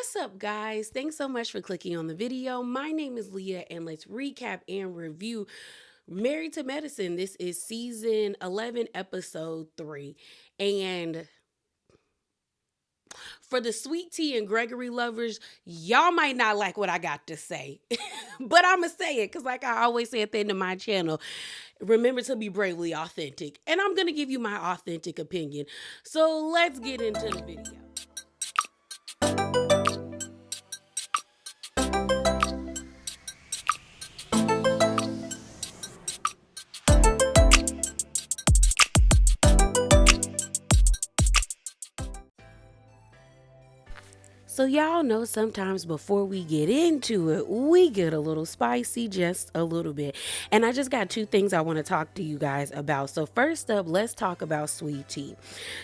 What's up, guys? Thanks so much for clicking on the video. My name is Leah, and let's recap and review Married to Medicine. This is season 11, episode 3. And for the Sweet Tea and Gregory lovers, y'all might not like what I got to say, but I'm going to say it because, like I always say at the end of my channel, remember to be bravely authentic. And I'm going to give you my authentic opinion. So let's get into the video. So y'all know sometimes before we get into it, we get a little spicy, just a little bit. And I just got two things I want to talk to you guys about. So first up, let's talk about Sweet Tea.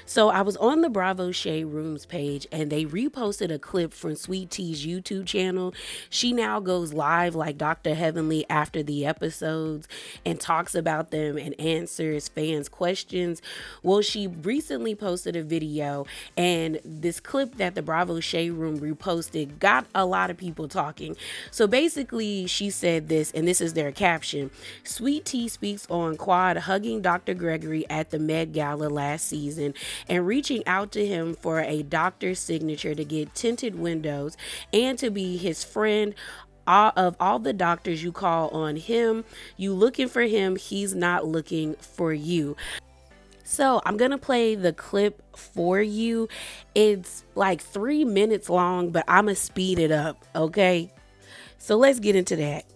So I was on the Bravo Shade Rooms page and they reposted a clip from Sweet Tea's YouTube channel. She now goes live like Dr. Heavenly after the episodes and talks about them and answers fans' questions. Well, she recently posted a video, and this clip that the Bravo Shade Room reposted got a lot of people talking. So basically she said this, and this is their caption: Sweet Tea speaks on Quad hugging Dr. Gregory at the Met Gala last season and reaching out to him for a doctor's signature to get tinted windows and to be his friend. Of all the doctors you call on him, you looking for him, he's not looking for you. So I'm going to play the clip for you. It's like 3 minutes long, but I'm going to speed it up, okay? So let's get into that.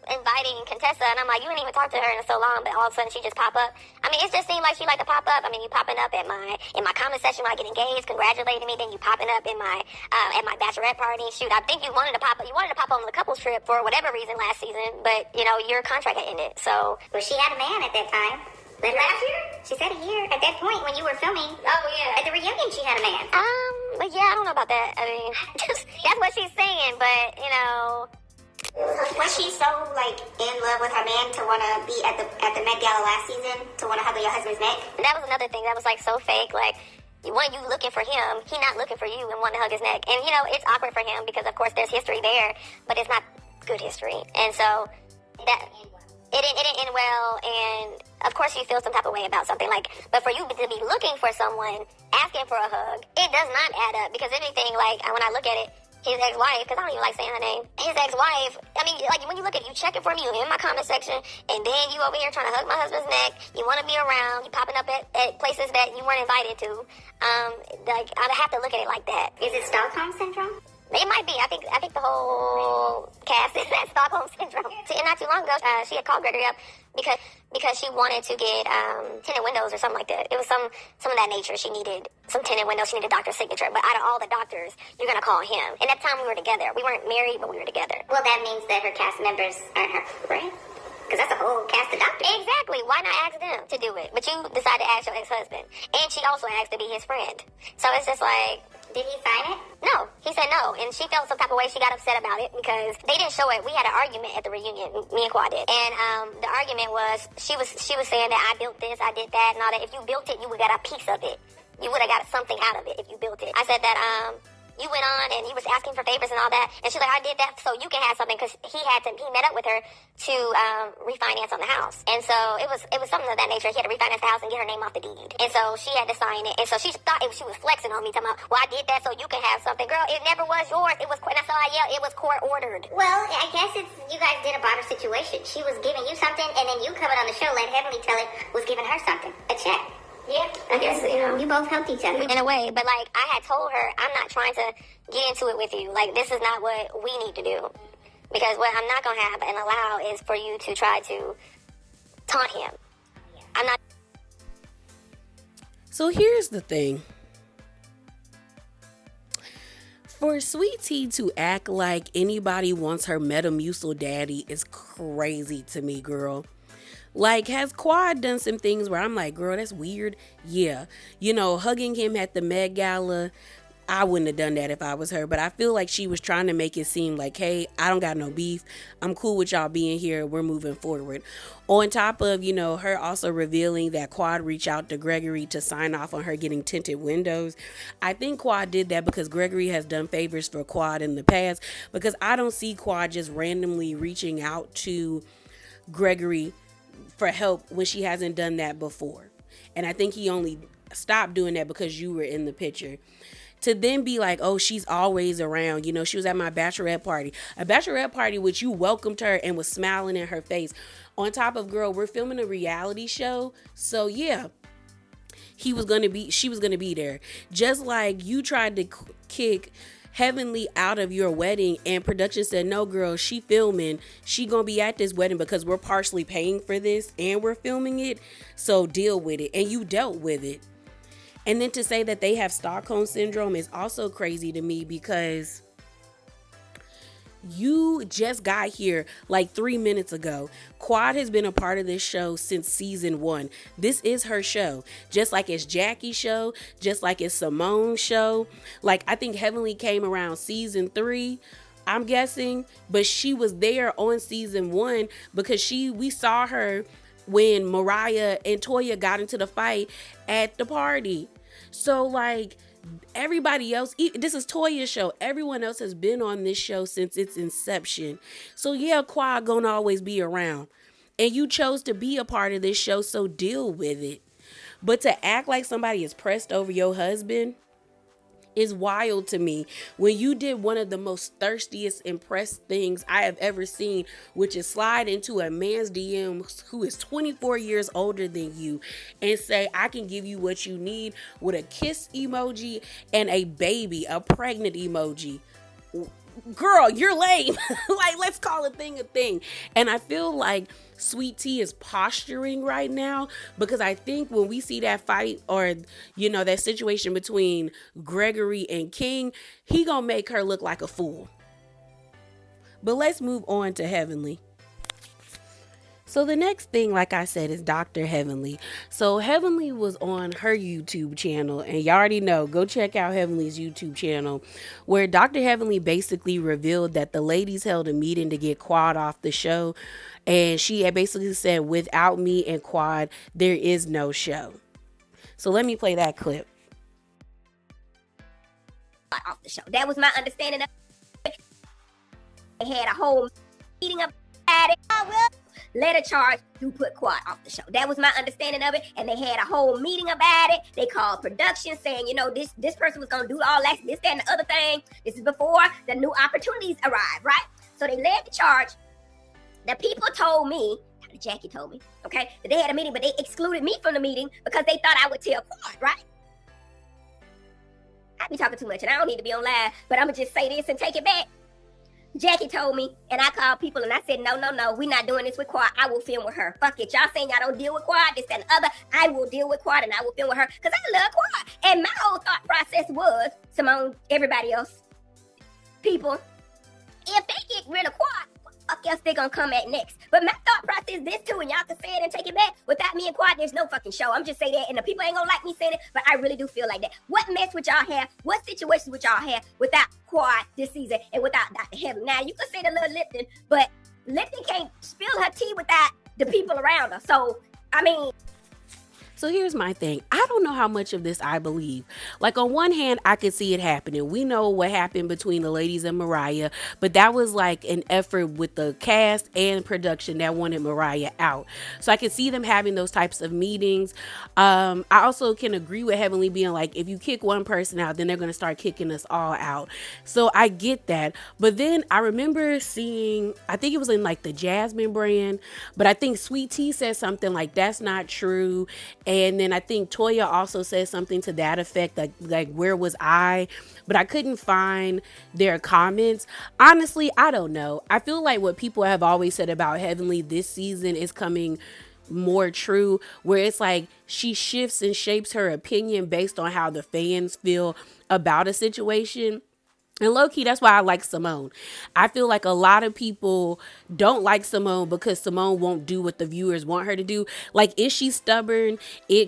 Inviting Contessa, and I'm like, you ain't even talked to her in so long, but all of a sudden she just pop up. I mean, it just seemed like she like to pop up. I mean, you popping up in my comment section when I get engaged, congratulating me. Then you popping up in my at my bachelorette party. Shoot, I think you wanted to pop on the couples trip for whatever reason last season, but you know your contract had ended. So, well, she had a man at that time. But last year? She said a year. At that point when you were filming. Oh, yeah. At the reunion, she had a man. But yeah, I don't know about that. I mean, that's what she's saying, but, you know. Was she so, like, in love with her man to want to be at the Met Gala last season, to want to hug your husband's neck? That was another thing that was, like, so fake. Like, when you looking for him, he not looking for you and wanting to hug his neck. And, you know, it's awkward for him because, of course, there's history there, but it's not good history. And so, that... It didn't end well, and of course you feel some type of way about something. Like, but for you to be looking for someone, asking for a hug, it does not add up. Because anything, like, when I look at it, his ex-wife, because I don't even like saying her name, his ex-wife, I mean, like, when you look at it, you check it for me, you in my comment section, and then you over here trying to hug my husband's neck, you want to be around, you popping up at places that you weren't invited to. Like, I have to look at it like that. Is it Stockholm Syndrome? It might be. I think the whole cast is that Stockholm Syndrome. And not too long ago, she had called Gregory up because she wanted to get tinted windows or something like that. It was some of that nature. She needed some tinted windows. She needed a doctor's signature. But out of all the doctors, you're going to call him. And at the time, we were together. We weren't married, but we were together. Well, that means that her cast members aren't her, right? Because that's a whole cast of doctors. Exactly. Why not ask them to do it? But you decided to ask your ex-husband. And she also asked to be his friend. So it's just like... Did he sign it? No. He said no. And she felt some type of way. She got upset about it because they didn't show it. We had an argument at the reunion. Me and Quad did. And the argument was she was saying that I built this, I did that, and all that. If you built it, you would have got a piece of it. You would have got something out of it if you built it. I said that you went on and he was asking for favors and all that. And she's like, I did that so you can have something because he met up with her to refinance on the house. And so it was something of that nature. He had to refinance the house and get her name off the deed. And so she had to sign it. And so she thought she was flexing on me, talking about, well, I did that so you can have something. Girl, it never was yours. It was, that's all I yelled. It was court ordered. Well, I guess you guys did a barter situation. She was giving you something and then you coming on the show, let Heavenly tell it, was giving her something. A check. Yeah, I guess, you both helped each other. In a way, but, like, I had told her, I'm not trying to get into it with you. Like, this is not what we need to do. Because what I'm not going to have and allow is for you to try to taunt him. I'm not... So here's the thing. For Sweet Tea to act like anybody wants her Metamucil daddy is crazy to me, girl. Like, has Quad done some things where I'm like, girl, that's weird? Yeah. You know, hugging him at the Met Gala, I wouldn't have done that if I was her, but I feel like she was trying to make it seem like, hey, I don't got no beef. I'm cool with y'all being here. We're moving forward. On top of, her also revealing that Quad reached out to Gregory to sign off on her getting tinted windows. I think Quad did that because Gregory has done favors for Quad in the past, because I don't see Quad just randomly reaching out to Gregory for help when she hasn't done that before. And I think he only stopped doing that because you were in the picture. To then be like, oh, she's always around. She was at my bachelorette party. A bachelorette party which you welcomed her and was smiling in her face. On top of, girl, we're filming a reality show. So yeah, she was gonna be there. Just like you tried to kick Heavenly out of your wedding, and production said, no, girl, she filming. She gonna be at this wedding because we're partially paying for this and we're filming it. So deal with it. And you dealt with it. And then to say that they have Stockholm Syndrome is also crazy to me, because you just got here like 3 minutes ago. Quad has been a part of this show since season 1. This is her show. Just like it's Jackie's show, just like it's Simone's show. Like, I think Heavenly came around season 3, I'm guessing, but she was there on season 1 because we saw her when Mariah and Toya got into the fight at the party. So like, everybody else, this is Toya's show. Everyone else has been on this show since its inception. So yeah, Quad gonna always be around. And you chose to be a part of this show, so deal with it. But to act like somebody is pressed over your husband is wild to me, when you did one of the most thirstiest impressed things I have ever seen, which is slide into a man's DM who is 24 years older than you and say, I can give you what you need, with a kiss emoji and a pregnant emoji. Girl, you're lame. Like, let's call a thing. And I feel like Sweet Tea is posturing right now, because I think when we see that fight, or that situation between Gregory and King, he gonna make her look like a fool. But let's move on to Heavenly. So the next thing, like I said, is Dr. Heavenly. So Heavenly was on her YouTube channel, and y'all already know, go check out Heavenly's YouTube channel, where Dr. Heavenly basically revealed that the ladies held a meeting to get Quad off the show. And she had basically said, without me and Quad, there is no show. So let me play that clip. Off the show. That was my understanding of it. They had a whole meeting about it. I will let a charge to put Quad off the show. That was my understanding of it. And they had a whole meeting about it. They called production saying, this person was going to do all that, this, that, and the other thing. This is before the new opportunities arrived, right? So they led the charge. The people told me, Jackie told me, okay, that they had a meeting, but they excluded me from the meeting because they thought I would tell Quad, right? I be talking too much and I don't need to be on live, but I'm going to just say this and take it back. Jackie told me, and I called people and I said, no, we're not doing this with Quad. I will film with her. Fuck it. Y'all saying y'all don't deal with Quad, this, that, and other. I will deal with Quad and I will film with her because I love Quad. And my whole thought process was, Simone, everybody else, people, if they get rid of Quad, what the fuck else they gonna come at next? But my thought process is this too, and y'all can say it and take it back. Without me and Quad, there's no fucking show. I'm just saying that, and the people ain't gonna like me saying it, but I really do feel like that. What mess would y'all have? What situations would y'all have without Quad this season and without Dr. Heaven? Now, you could say the little Lipton, but Lipton can't spill her tea without the people around her. So, I mean... So here's my thing. I don't know how much of this I believe. Like, on one hand, I could see it happening. We know what happened between the ladies and Mariah, but that was like an effort with the cast and production that wanted Mariah out. So I could see them having those types of meetings. I also can agree with Heavenly being like, if you kick one person out, then they're going to start kicking us all out. So I get that. But then I remember seeing, I think it was in like the Jasmine brand, but I think Sweet Tea said something like, that's not true. And then I think Toya also said something to that effect, like where was I? But I couldn't find their comments. Honestly, I don't know. I feel like what people have always said about Heavenly this season is coming more true, where it's like she shifts and shapes her opinion based on how the fans feel about a situation. And low key, that's why I like Simone. I feel like a lot of people don't like Simone because Simone won't do what the viewers want her to do. Like, is she stubborn?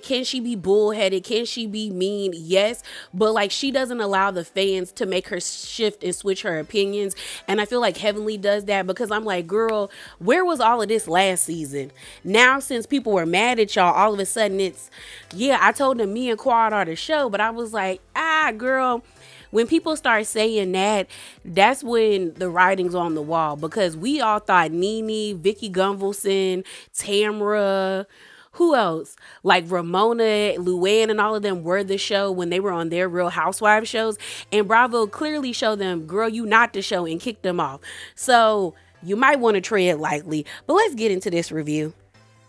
Can she be bullheaded? Can she be mean? Yes, but like she doesn't allow the fans to make her shift and switch her opinions. And I feel like Heavenly does that because I'm like, girl, where was all of this last season? Now, since people were mad at y'all, all of a sudden it's, yeah. I told them me and Quad are the show, but I was like, girl, when people start saying that, that's when the writing's on the wall because we all thought Nene, Vicky Gunvalson, Tamra, who else? Like Ramona, Luann, and all of them were the show when they were on their Real Housewives shows. And Bravo clearly showed them, girl, you not the show, and kicked them off. So you might want to tread lightly. But let's get into this review.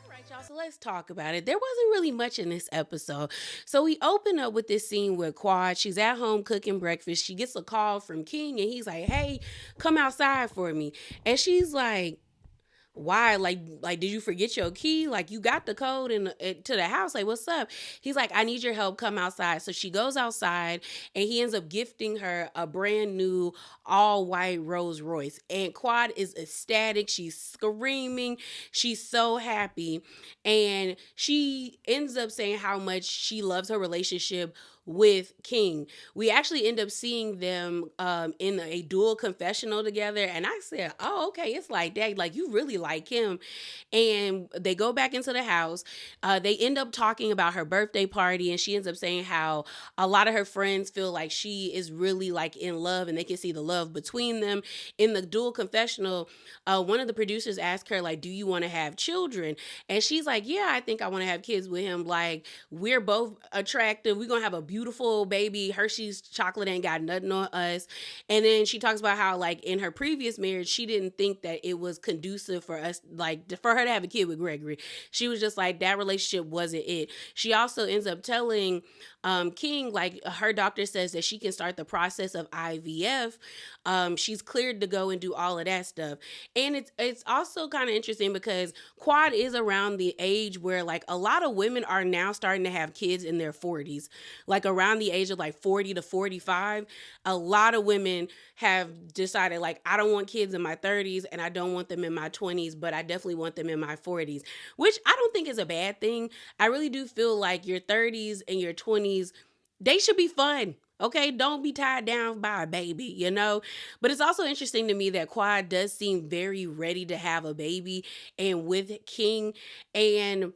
Right, y'all, so let's talk about it. There wasn't really much in this episode. So we open up with this scene with Quad. She's at home cooking breakfast. She gets a call from King and he's like, hey, come outside for me. And she's like, why? Like, did you forget your key? Like, you got the code to the house. Like, what's up? He's like, I need your help. Come outside. So she goes outside, and he ends up gifting her a brand new all white Rolls Royce. And Quad is ecstatic. She's screaming. She's so happy, and she ends up saying how much she loves her relationship with King. We actually end up seeing them in a dual confessional together. And I said, oh, okay, it's like that. Like, you really like him. And they go back into the house. They end up talking about her birthday party. And she ends up saying how a lot of her friends feel like she is really like in love and they can see the love between them. In the dual confessional, one of the producers asked her, like, do you want to have children? And she's like, yeah, I think I want to have kids with him. Like, we're both attractive. We're going to have a beautiful baby. Hershey's chocolate ain't got nothing on us. And then she talks about how, like, in her previous marriage, she didn't think that it was conducive for us, like, for her to have a kid with Gregory. She was just like, that relationship wasn't it. She also ends up telling King, like, her doctor says that she can start the process of IVF. She's cleared to go and do all of that stuff. And it's also kind of interesting because Quad is around the age where, like, a lot of women are now starting to have kids in their 40s. Like, around the age of like 40 to 45, a lot of women have decided, like, I don't want kids in my 30s and I don't want them in my 20s, but I definitely want them in my 40s, which I don't think is a bad thing. I really do feel like your 30s and your 20s, they should be fun. Okay, don't be tied down by a baby, you know? But it's also interesting to me that Quad does seem very ready to have a baby and with King. And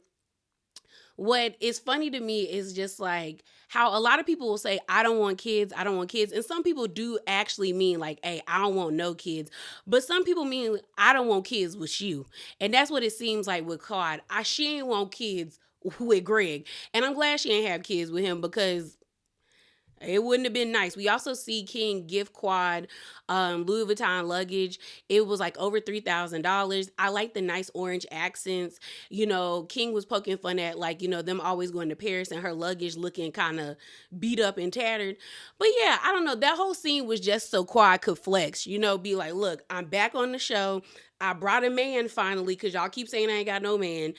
what is funny to me is just like how a lot of people will say, I don't want kids, I don't want kids. And some people do actually mean like, hey, I don't want no kids. But some people mean, I don't want kids with you. And that's what it seems like with Quad. She ain't want kids with Greg. And I'm glad she ain't have kids with him because it wouldn't have been nice. We also see King give Quad Louis Vuitton luggage. It was like over $3,000. I like the nice orange accents. You know, King was poking fun at, like, you know, them always going to Paris and her luggage looking kind of beat up and tattered. But yeah, I don't know. That whole scene was just so Quad could flex, you know, be like, look, I'm back on the show. I brought a man finally because y'all keep saying I ain't got no man.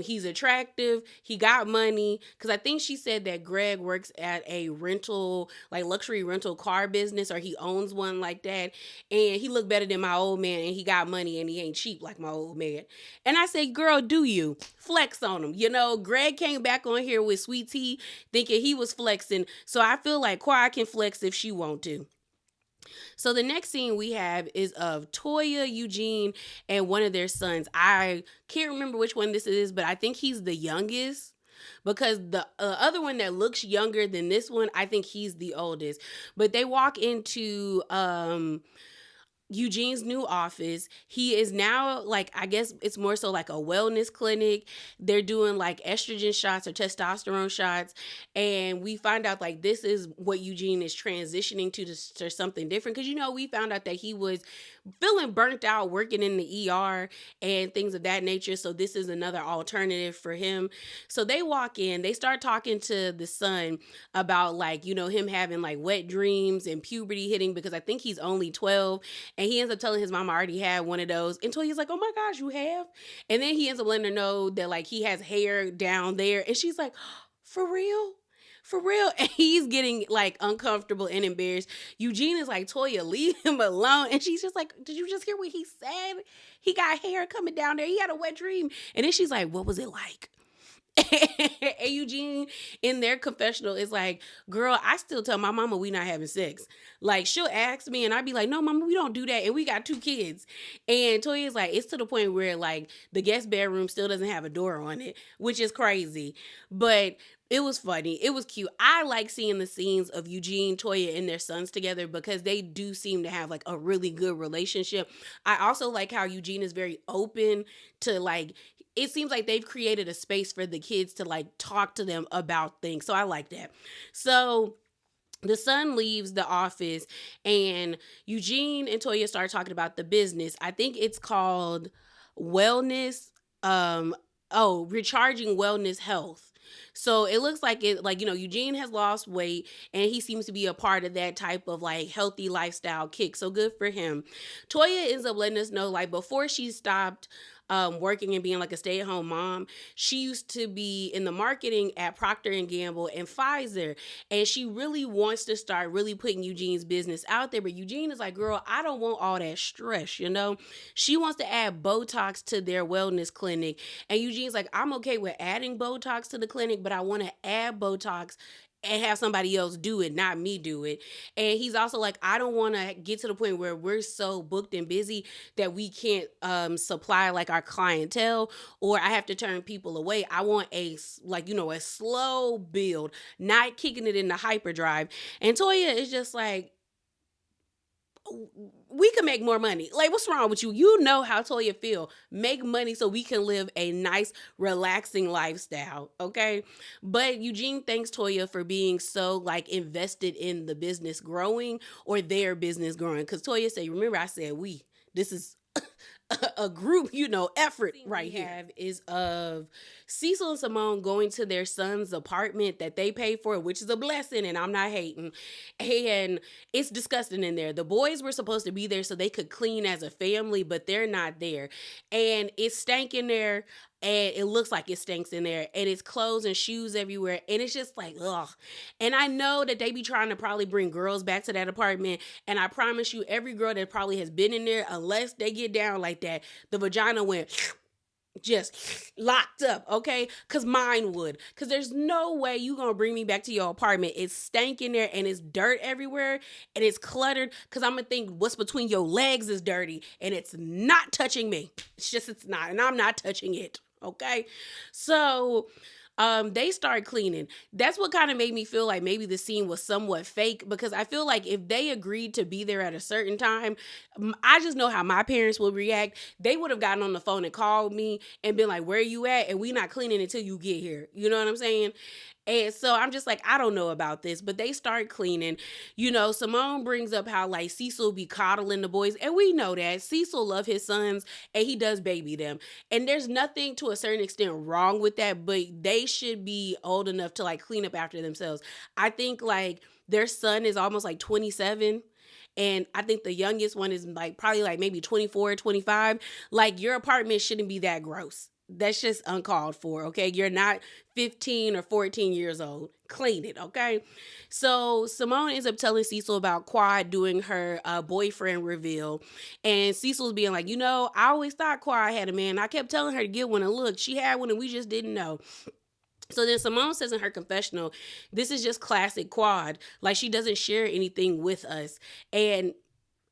He's attractive. He got money. Because I think she said that Greg works at a rental, like luxury rental car business, or he owns one like that. And he looked better than my old man, and he got money, and he ain't cheap like my old man. And I say, girl, do you? Flex on him. You know, Greg came back on here with Sweet Tea thinking he was flexing. So I feel like Quad can flex if she want to. So the next scene we have is of Toya, Eugene, and one of their sons. I can't remember which one this is, but I think he's the youngest because the other one that looks younger than this one, I think he's the oldest. But they walk into Eugene's new office. He is now, like, I guess it's more so like a wellness clinic. They're doing like estrogen shots or testosterone shots. And we find out like this is what Eugene is transitioning to something different. Because, you know, we found out that he was feeling burnt out working in the ER and things of that nature. So this is another alternative for him. So they walk in, they start talking to the son about, like, you know, him having like wet dreams and puberty hitting because I think he's only 12. And he ends up telling his mom I already had one of those until he's like, oh my gosh, you have? And then he ends up letting her know that like he has hair down there. And she's like, for real? for real. And he's getting like uncomfortable and embarrassed. Eugene is like, Toya, leave him alone. And she's just like, did you just hear what he said? He got hair coming down there. He had a wet dream. And then she's like, what was it like? And Eugene in their confessional is like, girl, I still tell my mama we not having sex. Like, she'll ask me and I'd be like, no, mama, we don't do that. And we got 2 kids. And Toya's like, it's to the point where like the guest bedroom still doesn't have a door on it, which is crazy. But it was funny. It was cute. I like seeing the scenes of Eugene, Toya, and their sons together because they do seem to have like a really good relationship. I also like how Eugene is very open to like, it seems like they've created a space for the kids to like talk to them about things. So I like that. So the son leaves the office and Eugene and Toya start talking about the business. I think it's called Wellness. Recharging Wellness Health. So it looks like it, like, Eugene has lost weight and he seems to be a part of that type of like healthy lifestyle kick. So good for him. Toya ends up letting us know, like, before she stopped working and being like a stay-at-home mom, she used to be in the marketing at Procter and Gamble and Pfizer, and she really wants to start really putting Eugene's business out there. But Eugene is like, girl, I don't want all that stress. She wants to add Botox to their wellness clinic, and Eugene's like, I'm okay with adding Botox to the clinic, but I want to add Botox and have somebody else do it, not me do it. And he's also like, I don't want to get to the point where we're so booked and busy that we can't supply like our clientele, or I have to turn people away. I want a slow build, not kicking it into hyperdrive. And Toya is just like, we can make more money. Like, what's wrong with you? You know how Toya feel. Make money so we can live a nice, relaxing lifestyle, okay? But Eugene thanks Toya for being so, like, invested in the business growing or their business growing. Because Toya said, remember I said we. This is a group, effort right here. Have is of Cecil and Simone going to their son's apartment that they paid for, which is a blessing, and I'm not hating. And it's disgusting in there. The boys were supposed to be there so they could clean as a family, but they're not there. And it's stank in there. And it looks like it stinks in there, and it's clothes and shoes everywhere, and it's just like, ugh. And I know that they be trying to probably bring girls back to that apartment, and I promise you, every girl that probably has been in there, unless they get down like that, the vagina went just locked up, okay? Because mine would. Because there's no way you going to bring me back to your apartment. It's stank in there, and it's dirt everywhere, and it's cluttered, because I'm going to think what's between your legs is dirty, and it's not touching me. It's not, and I'm not touching it. Okay, so they start cleaning. That's what kind of made me feel like maybe the scene was somewhat fake, because I feel like if they agreed to be there at a certain time, I just know how my parents would react. They would have gotten on the phone and called me and been like, where are you at? And we not cleaning until you get here. You know what I'm saying? And so I'm just like, I don't know about this, but they start cleaning. Simone brings up how like Cecil be coddling the boys, and we know that Cecil love his sons and he does baby them. And there's nothing to a certain extent wrong with that, but they should be old enough to like clean up after themselves. I think like their son is almost like 27. And I think the youngest one is like probably like maybe 24, 25. Like, your apartment shouldn't be that gross. That's just uncalled for, okay? You're not 15 or 14 years old. Clean it, okay? So Simone ends up telling Cecil about Quad doing her boyfriend reveal. And Cecil's being like, I always thought Quad had a man. I kept telling her to get one, and look, she had one and we just didn't know. So then Simone says in her confessional, this is just classic Quad. Like, she doesn't share anything with us. And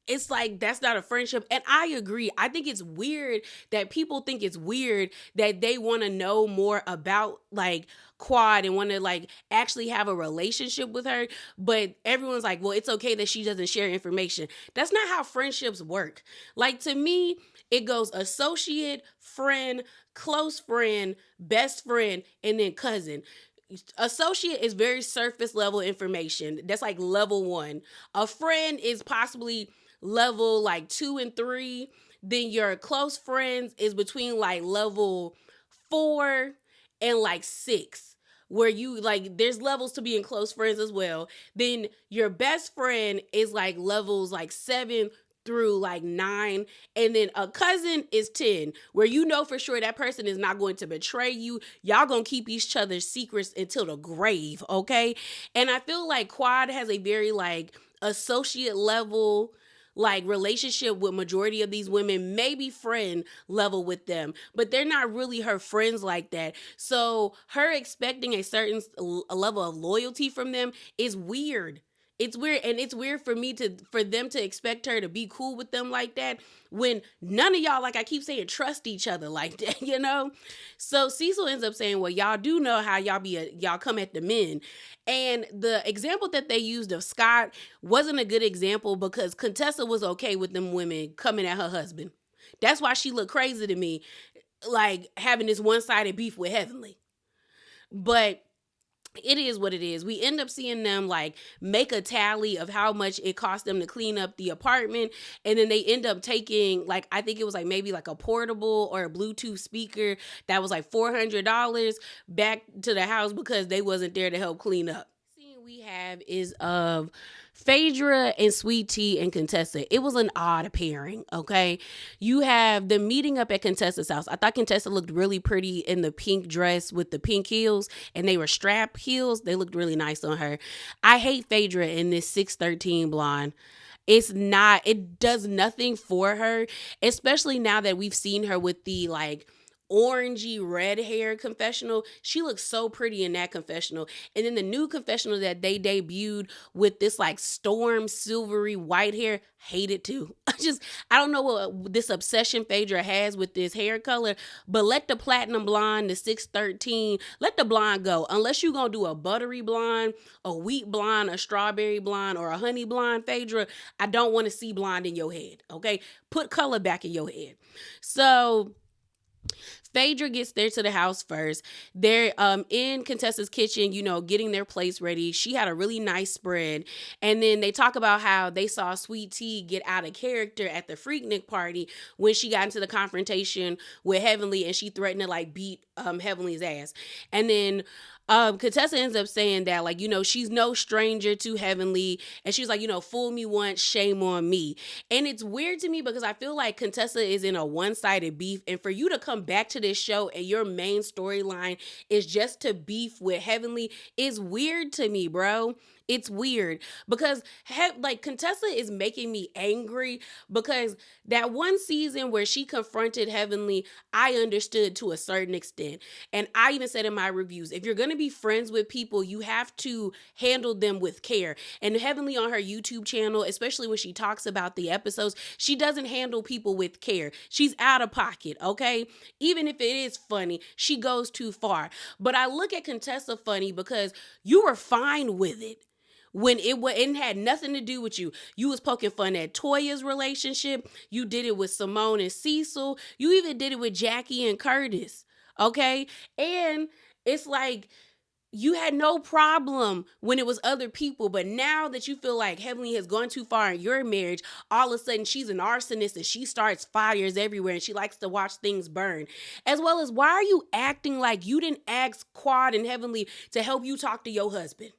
it's like, that's not a friendship. And I agree. I think it's weird that people think it's weird that they want to know more about like Quad and want to like actually have a relationship with her. But everyone's like, well, it's okay that she doesn't share information. That's not how friendships work. Like, to me, it goes associate, friend, close friend, best friend, and then cousin. Associate is very surface level information. That's like level 1. A friend is possibly level like 2 and 3. Then your close friends is between like level 4 and like 6, where you like, there's levels to being close friends as well. Then your best friend is like levels like 7 through like 9, and then a cousin is 10, where you know for sure that person is not going to betray you. Y'all gonna keep each other's secrets until the grave, okay? And I feel like Quad has a very like associate level like relationship with majority of these women, maybe friend level with them, but they're not really her friends like that. So her expecting a certain level of loyalty from them is weird. It's weird, and it's weird for them to expect her to be cool with them like that when none of y'all, like I keep saying, trust each other like that, you know? So Cecil ends up saying, well, y'all do know how y'all come at the men. And the example that they used of Scott wasn't a good example because Contessa was okay with them women coming at her husband. That's why she looked crazy to me, like having this one-sided beef with Heavenly. But it is what it is. We end up seeing them like make a tally of how much it cost them to clean up the apartment. And then they end up taking like, I think it was like maybe like a portable or a Bluetooth speaker that was like $400 back to the house because they wasn't there to help clean up. The scene we have is of Phaedra and Sweet Tea and Contessa. It was an odd pairing, okay? You have them meeting up at Contessa's house. I thought Contessa looked really pretty in the pink dress with the pink heels, and they were strap heels. They looked really nice on her. I hate Phaedra in this 613 blonde. It does nothing for her, especially now that we've seen her with the like orangey red hair confessional. She looks so pretty in that confessional. And then the new confessional that they debuted with this like storm silvery white hair, hate it too. I don't know what this obsession Phaedra has with this hair color, but let the platinum blonde, the 613, let the blonde go. Unless you're going to do a buttery blonde, a wheat blonde, a strawberry blonde, or a honey blonde, Phaedra, I don't want to see blonde in your head, okay? Put color back in your head. So Phaedra gets there to the house first. They're in Contessa's kitchen, getting their plates ready. She had a really nice spread. And then they talk about how they saw Sweet Tea get out of character at the Freaknik party when she got into the confrontation with Heavenly and she threatened to like beat Heavenly's ass. And then Contessa ends up saying that, like, she's no stranger to Heavenly. And she's like, fool me once, shame on me. And it's weird to me because I feel like Contessa is in a one-sided beef. And for you to come back to this show and your main storyline is just to beef with Heavenly is weird to me, bro. It's weird because Contessa is making me angry because that one season where she confronted Heavenly, I understood to a certain extent. And I even said in my reviews, if you're going to be friends with people, you have to handle them with care. And Heavenly on her YouTube channel, especially when she talks about the episodes, she doesn't handle people with care. She's out of pocket, okay? Even if it is funny, she goes too far. But I look at Contessa funny because you were fine with it. When it had nothing to do with you. You was poking fun at Toya's relationship. You did it with Simone and Cecil. You even did it with Jackie and Curtis. Okay? And it's like you had no problem when it was other people, but now that you feel like Heavenly has gone too far in your marriage, all of a sudden she's an arsonist and she starts fires everywhere and she likes to watch things burn. As well as, why are you acting like you didn't ask Quad and Heavenly to help you talk to your husband?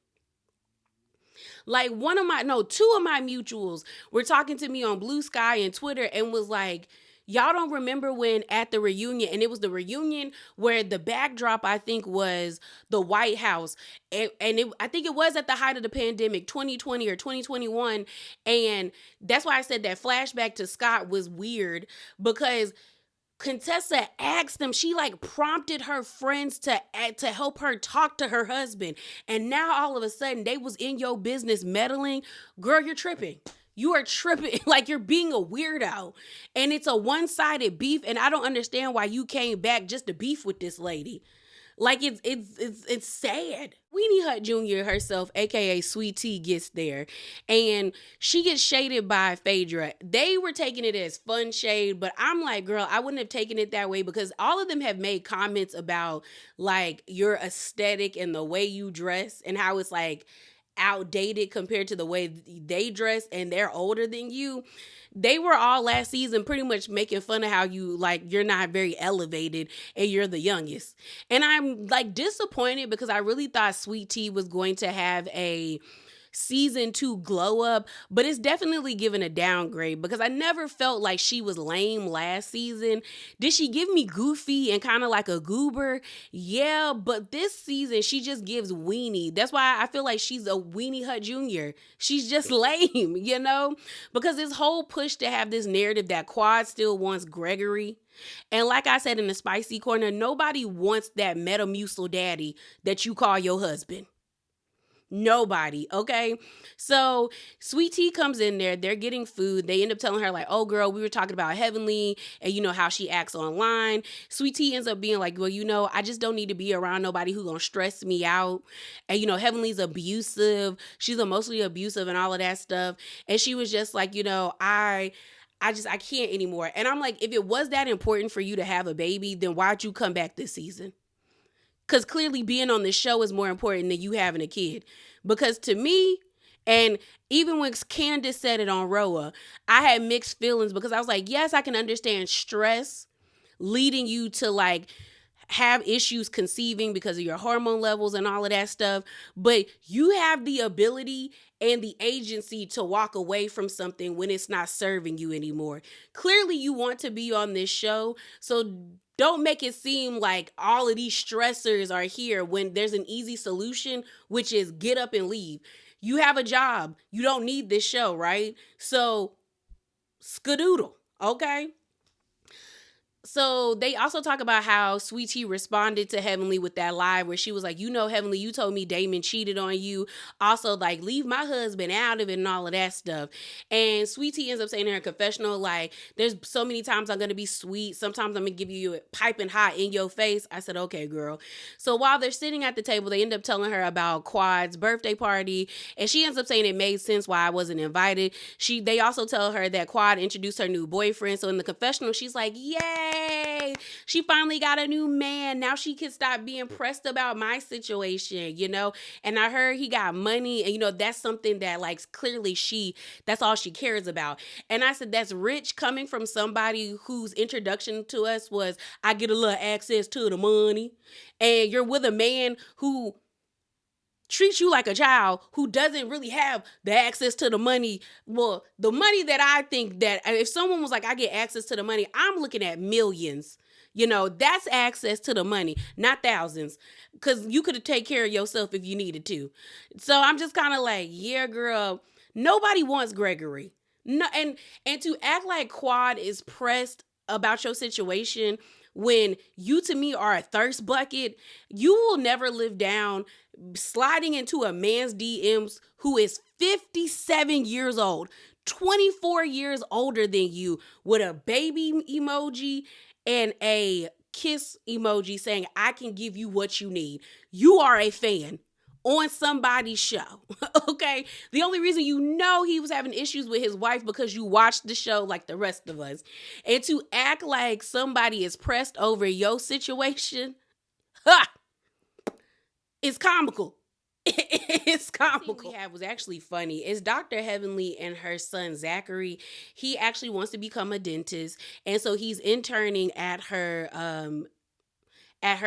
Like two of my mutuals were talking to me on BlueSky and Twitter and was like, y'all don't remember when at the reunion, and it was the reunion where the backdrop, I think, was the White House. I think it was at the height of the pandemic, 2020 or 2021. And that's why I said that flashback to Scott was weird because Contessa asked them, she like prompted her friends to help her talk to her husband. And now all of a sudden they was in your business meddling. Girl, you're tripping. You are tripping. Like, you're being a weirdo. And it's a one-sided beef. And I don't understand why you came back just to beef with this lady. Like, it's sad. Weenie Hut Jr. herself, aka Sweet Tea, gets there and she gets shaded by Phaedra. They were taking it as fun shade, but I'm like, girl, I wouldn't have taken it that way because all of them have made comments about like your aesthetic and the way you dress and how it's like outdated compared to the way they dress, and they're older than you. They were all last season pretty much making fun of how you like you're not very elevated and you're the youngest. And I'm like disappointed because I really thought Sweet Tea was going to have a season 2 glow up, but it's definitely given a downgrade because I never felt like she was lame last season. Did she give me goofy and kind of like a goober? Yeah, but this season she just gives weenie. That's why I feel like she's a Weenie Hut Jr. She's just lame, because this whole push to have this narrative that Quad still wants Gregory. And like I said in the spicy corner, nobody wants that Metamucil daddy that you call your husband. Nobody, okay? So Sweet Tea comes in there, they're getting food. They end up telling her, like, oh, girl, we were talking about Heavenly and how she acts online. Sweet Tea ends up being like, well, I just don't need to be around nobody who's gonna stress me out. And, Heavenly's abusive. She's emotionally abusive and all of that stuff. And she was just like, I can't anymore. And I'm like, if it was that important for you to have a baby, then why'd you come back this season? Because clearly being on the show is more important than you having a kid. Because to me, and even when Candace said it on Roa, I had mixed feelings because I was like, yes, I can understand stress leading you to like have issues conceiving because of your hormone levels and all of that stuff. But you have the ability and the agency to walk away from something when it's not serving you anymore. Clearly you want to be on this show. So don't make it seem like all of these stressors are here when there's an easy solution, which is get up and leave. You have a job. You don't need this show, right? So skadoodle, okay? So they also talk about how Sweet Tea responded to Heavenly with that live where she was like, Heavenly, you told me Damon cheated on you. Also, like, leave my husband out of it and all of that stuff. And Sweet Tea ends up saying in her confessional, like, there's so many times I'm going to be sweet. Sometimes I'm going to give you it piping hot in your face. I said, okay, girl. So while they're sitting at the table, they end up telling her about Quad's birthday party. And she ends up saying it made sense why I wasn't invited. They also tell her that Quad introduced her new boyfriend. So in the confessional, she's like, yay. She finally got a new man. Now she can stop being pressed about my situation, And I heard he got money and, that's something that like clearly that's all she cares about. And I said, that's rich coming from somebody whose introduction to us was, I get a little access to the money. And you're with a man who treats you like a child who doesn't really have the access to the money. Well, the money that I think that if someone was like, I get access to the money, I'm looking at millions. That's access to the money, not thousands. Because you could have taken care of yourself if you needed to. So I'm just kind of like, yeah, girl, nobody wants Gregory. No, and to act like Quad is pressed about your situation when you to me are a thirst bucket, you will never live down sliding into a man's DMs who is 57 years old, 24 years older than you, with a baby emoji and a kiss emoji saying, I can give you what you need. You are a fan on somebody's show, okay? The only reason he was having issues with his wife because you watched the show like the rest of us. And to act like somebody is pressed over your situation, it's comical. It's comical. What we had was actually funny. It's Dr. Heavenly and her son Zachary. He actually wants to become a dentist, and so he's interning at her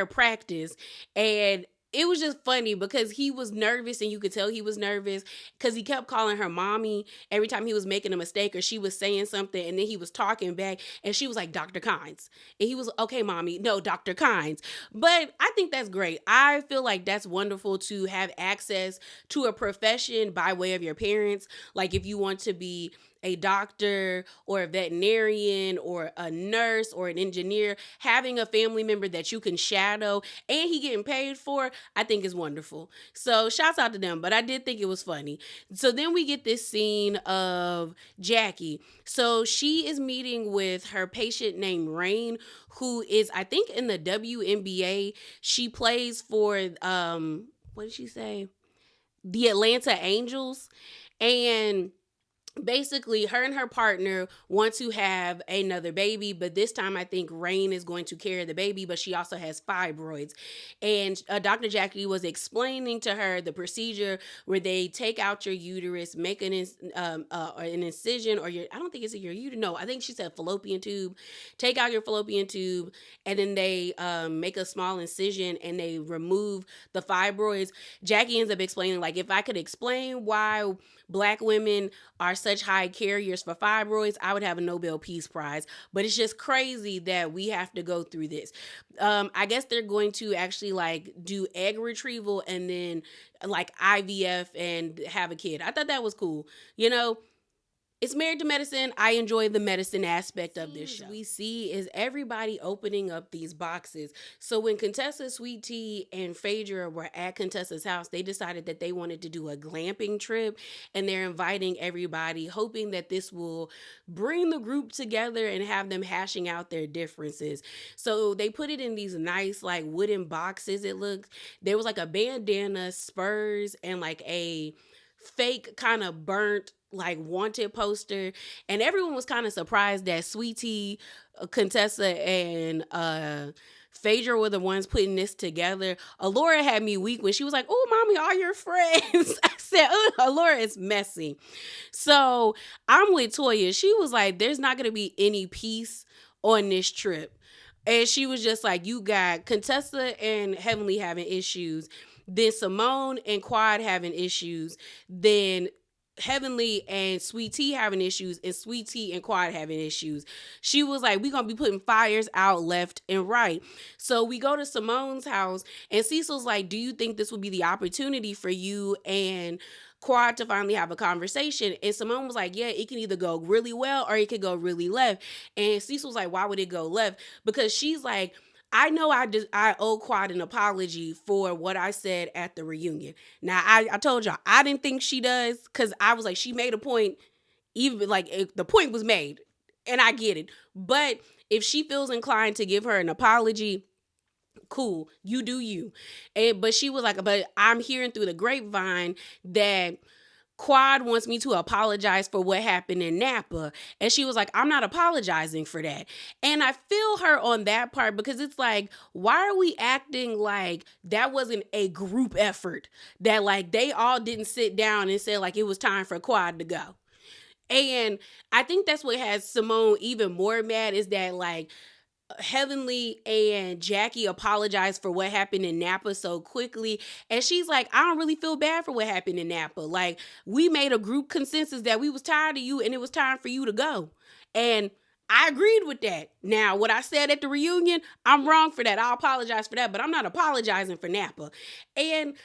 practice. And it was just funny because he was nervous, and you could tell he was nervous because he kept calling her mommy every time he was making a mistake or she was saying something, and then he was talking back and she was like, Dr. Kynes. And he was, okay, mommy, no, Dr. Kynes. But I think that's great. I feel like that's wonderful to have access to a profession by way of your parents. Like if you want to be a doctor or a veterinarian or a nurse or an engineer, having a family member that you can shadow and he getting paid for, I think is wonderful. So shouts out to them, but I did think it was funny. So then we get this scene of Jackie. So she is meeting with her patient named Rain, who is, I think, in the WNBA. She plays for, what did she say? The Atlanta Angels. And basically her and her partner want to have another baby, but this time I think Rain is going to carry the baby, but she also has fibroids. And Dr. Jackie was explaining to her the procedure where they take out your uterus, make an incision, or your, I don't think it's your uterus, no, I think she said fallopian tube, take out your fallopian tube, and then they make a small incision and they remove the fibroids. Jackie ends up explaining, like, if I could explain why Black women are such high carriers for fibroids, I would have a Nobel Peace Prize. But it's just crazy that we have to go through this. I guess they're going to actually like do egg retrieval and then like IVF and have a kid. I thought that was cool. You know, it's Married to Medicine. I enjoy the medicine aspect of this show. We see is everybody opening up these boxes. So when Contessa, Sweet Tea, and Phaedra were at Contessa's house, they decided that they wanted to do a glamping trip, and they're inviting everybody, hoping that this will bring the group together and have them hashing out their differences. So they put it in these nice like wooden boxes. It looked, there was like a bandana, spurs, and like a fake kind of burnt like wanted poster, and everyone was kind of surprised that Sweetie, Contessa, and Phaedra were the ones putting this together. Alora had me weak when she was like, "Oh, mommy, all your friends." I said, Alora is messy. So I'm with Toya. She was like, "There's not gonna be any peace on this trip," and she was just like, "You got Contessa and Heavenly having issues, then Simone and Quad having issues, then Heavenly and Sweet Tea having issues, and Sweet Tea and Quad having issues." She was like, "We gonna be putting fires out left and right." So we go to Simone's house, and Cecil's like, "Do you think this would be the opportunity for you and Quad to finally have a conversation?" And Simone was like, "Yeah, it can either go really well or it could go really left." And Cecil's like, "Why would it go left?" Because she's like, "I know I owe Quad an apology for what I said at the reunion." Now, I told y'all, I didn't think she does, because I was like, she made a point, even like the point was made, and I get it. But if she feels inclined to give her an apology, cool, you do you. But she was like, "But I'm hearing through the grapevine that Quad wants me to apologize for what happened in Napa." And she was like, "I'm not apologizing for that." And I feel her on that part, because it's like, why are we acting like that wasn't a group effort? That like they all didn't sit down and say like it was time for Quad to go. And I think that's what has Simone even more mad, is that like Heavenly and Jackie apologized for what happened in Napa so quickly. And she's like, "I don't really feel bad for what happened in Napa. Like, we made a group consensus that we was tired of you and it was time for you to go." And I agreed with that. Now, what I said at the reunion, I'm wrong for that. I apologize for that, but I'm not apologizing for Napa. And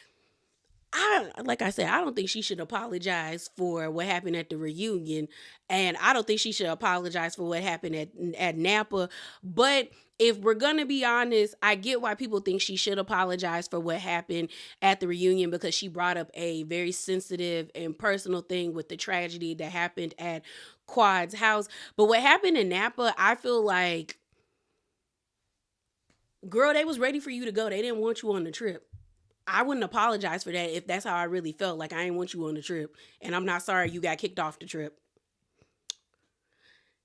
like I said, I don't think she should apologize for what happened at the reunion, and I don't think she should apologize for what happened at Napa. But if we're gonna be honest, I get why people think she should apologize for what happened at the reunion, because she brought up a very sensitive and personal thing with the tragedy that happened at Quad's house. But what happened in Napa, I feel like, girl, they was ready for you to go. They didn't want you on the trip. I wouldn't apologize for that if that's how I really felt. Like, I didn't want you on the trip, and I'm not sorry you got kicked off the trip.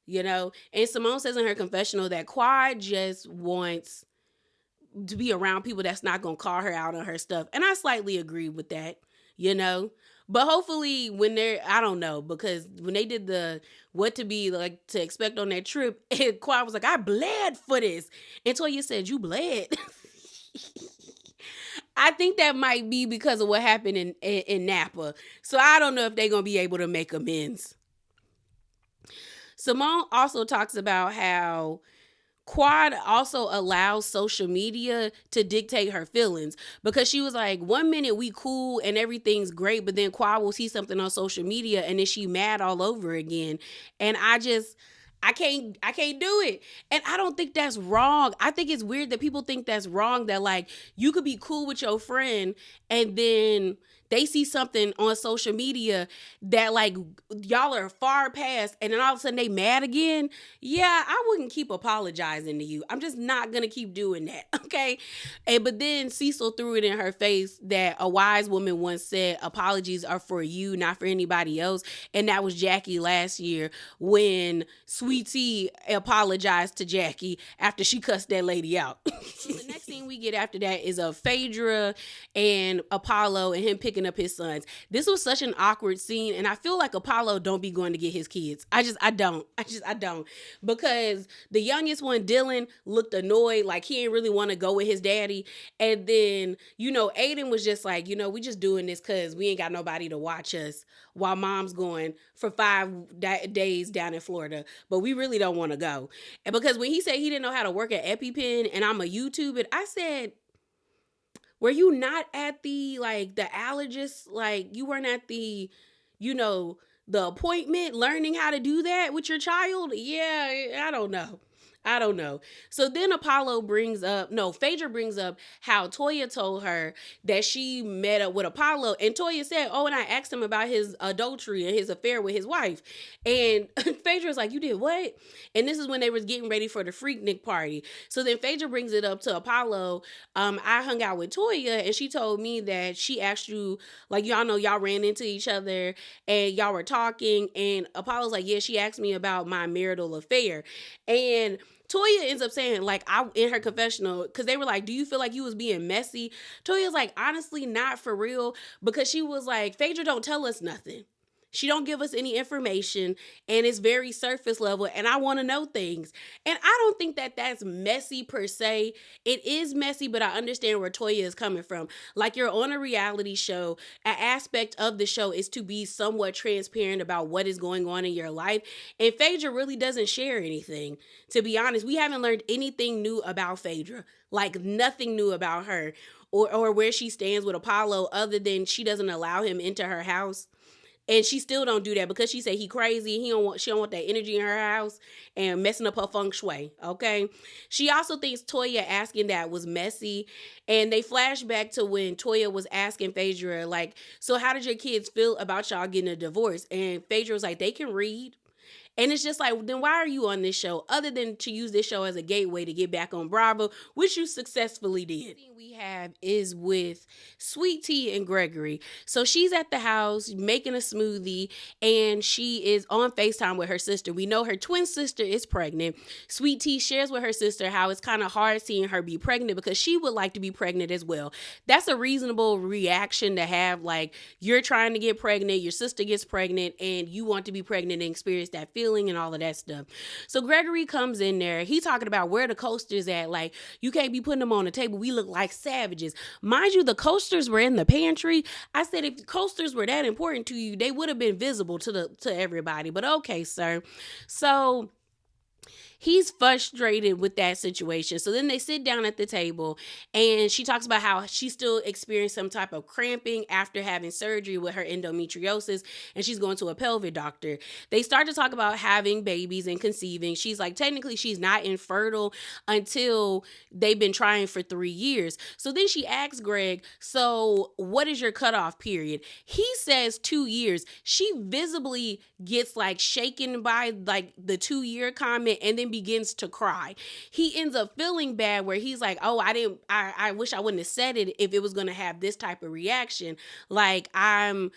You know? And Simone says in her confessional that Quad just wants to be around people that's not going to call her out on her stuff. And I slightly agree with that, you know? But hopefully when they're, I don't know, because when they did the what to be like to expect on that trip, Quad was like, "I bled for this." And Toya said, "You bled?" I think that might be because of what happened in Napa. So I don't know if they're going to be able to make amends. Simone also talks about how Quad also allows social media to dictate her feelings, because she was like, one minute we cool and everything's great, but then Quad will see something on social media and then she mad all over again. And I can't do it. And I don't think that's wrong. I think it's weird that people think that's wrong, that like you could be cool with your friend and then they see something on social media that like y'all are far past, and then all of a sudden they mad again. Yeah, I wouldn't keep apologizing to you. I'm just not gonna keep doing that. Okay. And but then Cecil threw it in her face that a wise woman once said apologies are for you, not for anybody else. And that was Jackie last year when Sweet Tea apologized to Jackie after she cussed that lady out. So the next thing we get after that is a Phaedra and Apollo and him picking up his sons. This was such an awkward scene, and I feel like Apollo don't be going to get his kids. I don't. Because the youngest one, Dylan, looked annoyed, like he didn't really want to go with his daddy. And then, Aiden was just like, we just doing this because we ain't got nobody to watch us while mom's going for 5 days down in Florida. But we really don't want to go. And because when he said he didn't know how to work an EpiPen and I'm a YouTube it, I said, were you not at the allergist? Like you weren't at the, the appointment learning how to do that with your child? Yeah, I don't know. So then Phaedra brings up how Toya told her that she met up with Apollo. And Toya said, and I asked him about his adultery and his affair with his wife. And Phaedra was like, you did what? And this is when they was getting ready for the Freaknik party. So then Phaedra brings it up to Apollo. I hung out with Toya and she told me that she asked you, like, y'all know y'all ran into each other and y'all were talking. And Apollo's like, yeah, she asked me about my marital affair. And Toya ends up saying, in her confessional, because they were like, do you feel like you was being messy? Toya's like, honestly, not for real. Because she was like, Phaedra don't tell us nothing. She don't give us any information, and it's very surface level, and I want to know things. And I don't think that that's messy per se. It is messy, but I understand where Toya is coming from. Like, you're on a reality show. An aspect of the show is to be somewhat transparent about what is going on in your life. And Phaedra really doesn't share anything. To be honest, we haven't learned anything new about Phaedra. Like, nothing new about her or where she stands with Apollo other than she doesn't allow him into her house. And she still don't do that because she said he crazy. She don't want that energy in her house and messing up her feng shui. Okay. She also thinks Toya asking that was messy. And they flash back to when Toya was asking Phaedra, like, so how did your kids feel about y'all getting a divorce? And Phaedra was like, they can read. And it's just like, then why are you on this show other than to use this show as a gateway to get back on Bravo, which you successfully did? The thing we have is with Sweet Tea and Gregory. So she's at the house making a smoothie and she is on FaceTime with her sister. We know her twin sister is pregnant. Sweet Tea shares with her sister how it's kind of hard seeing her be pregnant because she would like to be pregnant as well. That's a reasonable reaction to have. Like, you're trying to get pregnant, your sister gets pregnant, and you want to be pregnant and experience that feeling and all of that stuff. So Gregory comes in there. He talking about where the coasters at. Like, you can't be putting them on the table. We look like savages. Mind you, the coasters were in the pantry. I said, if the coasters were that important to you, they would have been visible to everybody. But okay, sir. So he's frustrated with that situation. So then they sit down at the table and she talks about how she still experienced some type of cramping after having surgery with her endometriosis and she's going to a pelvic doctor. They start to talk about having babies and conceiving. She's like, technically she's not infertile until they've been trying for 3 years. So then she asks Greg, so what is your cutoff period? He says 2 years. She visibly gets like shaken by like the 2-year comment and then begins to cry. He ends up feeling bad where he's like, oh, I wish I wouldn't have said it if it was going to have this type of reaction. I'm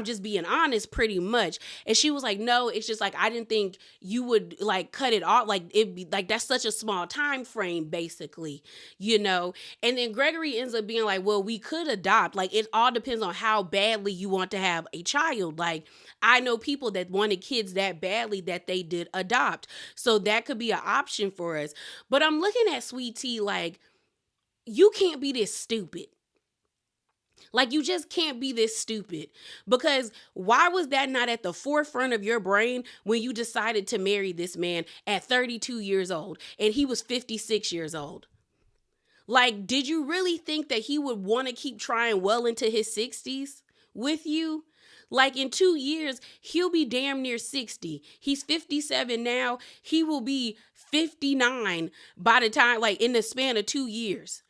just being honest pretty much. And she was like, no, it's just like, I didn't think you would like cut it off. Like it'd be like, that's such a small time frame basically, And then Gregory ends up being like, well, we could adopt. Like, it all depends on how badly you want to have a child. Like, I know people that wanted kids that badly that they did adopt. So that could be an option for us. But I'm looking at Sweet Tea like, you can't be this stupid. Like, you just can't be this stupid. Because why was that not at the forefront of your brain when you decided to marry this man at 32 years old and he was 56 years old? Like, did you really think that he would want to keep trying well into his 60s with you? Like, in 2 years, he'll be damn near 60. He's 57 now. He will be 59 by the time, like, in the span of 2 years.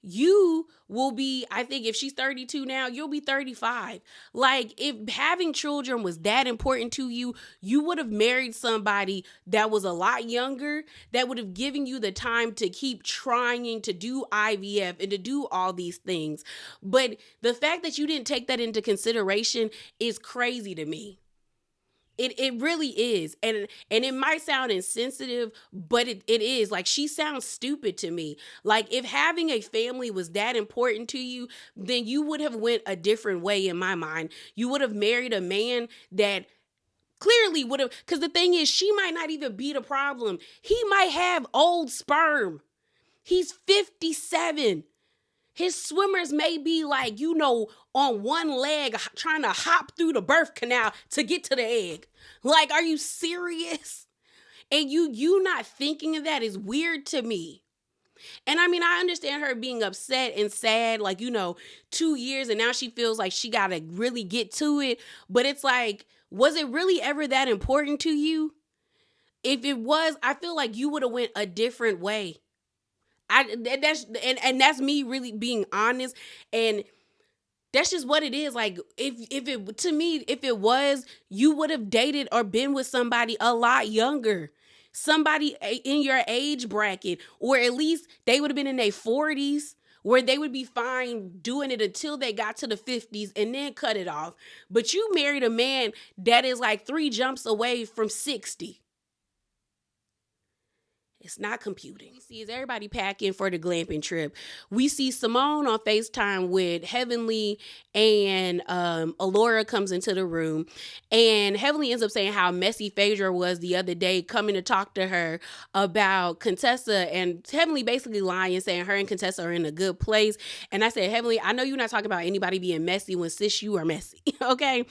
you will be, I think if she's 32 now, you'll be 35. Like, if having children was that important to you, you would have married somebody that was a lot younger, that would have given you the time to keep trying to do IVF and to do all these things. But the fact that you didn't take that into consideration is crazy to me. It really is. And it might sound insensitive, but it is. Like, she sounds stupid to me. Like, if having a family was that important to you, then you would have went a different way in my mind. You would have married a man that clearly would have, because the thing is, she might not even be the problem. He might have old sperm. He's 57. His swimmers may be like, on one leg trying to hop through the birth canal to get to the egg. Like, are you serious? And you not thinking of that is weird to me. And I mean, I understand her being upset and sad, 2 years and now she feels like she got to really get to it. But it's like, was it really ever that important to you? If it was, I feel like you would have went a different way. That's me really being honest, and that's just what it is. Like, if it was, you would have dated or been with somebody a lot younger, somebody in your age bracket, or at least they would have been in their 40s, where they would be fine doing it until they got to the 50s and then cut it off. But you married a man that is like 3 jumps away from 60. It's not computing. We see is everybody packing for the glamping trip. We see Simone on FaceTime with Heavenly, and Alora comes into the room, and Heavenly ends up saying how messy Phaedra was the other day, coming to talk to her about Contessa, and Heavenly basically lying, saying her and Contessa are in a good place. And I said, Heavenly, I know you're not talking about anybody being messy when, sis, you are messy, okay?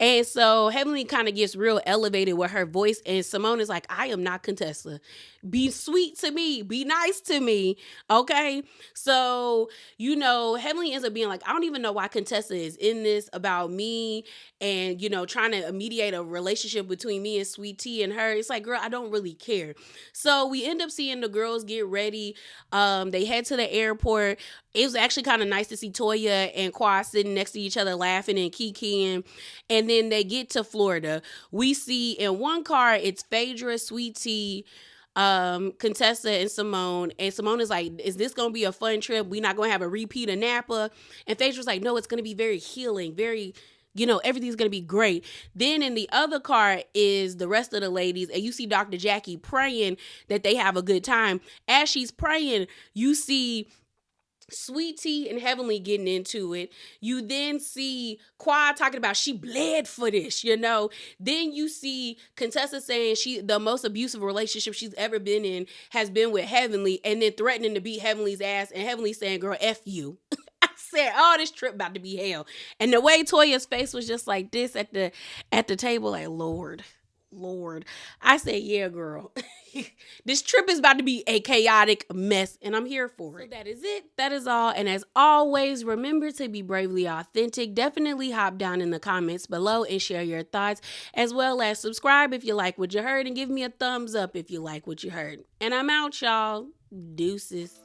And so Heavenly kind of gets real elevated with her voice, and Simone is like, I am not Contessa. Be sweet to me. Be nice to me. Okay. So, Heavenly ends up being like, I don't even know why Contessa is in this about me and, trying to mediate a relationship between me and Sweet Tea and her. It's like, girl, I don't really care. So we end up seeing the girls get ready. They head to the airport. It was actually kind of nice to see Toya and Qua sitting next to each other laughing and kikiing. And then they get to Florida. We see in one car, it's Phaedra, Sweet Tea, Contessa, and Simone is like, is this gonna be a fun trip? We're not gonna have a repeat of Napa. And Phaedra's like, no, it's gonna be very healing, very, everything's gonna be great. Then in the other car is the rest of the ladies, and you see Dr. Jackie praying that they have a good time. As she's praying, you see Sweet Tea and Heavenly getting into it. You then see Qua talking about she bled for this, Then you see Contessa saying the most abusive relationship she's ever been in has been with Heavenly, and then threatening to beat Heavenly's ass, and Heavenly saying, girl, F you. I said, oh, this trip about to be hell. And the way Toya's face was just like this at the table, like, Lord. I said, yeah, girl. This trip is about to be a chaotic mess, and I'm here for it. So that is it. That is all. And as always, remember to be bravely authentic. Definitely hop down in the comments below and share your thoughts, as well as subscribe if you like what you heard, and give me a thumbs up if you like what you heard. And I'm out, y'all. Deuces.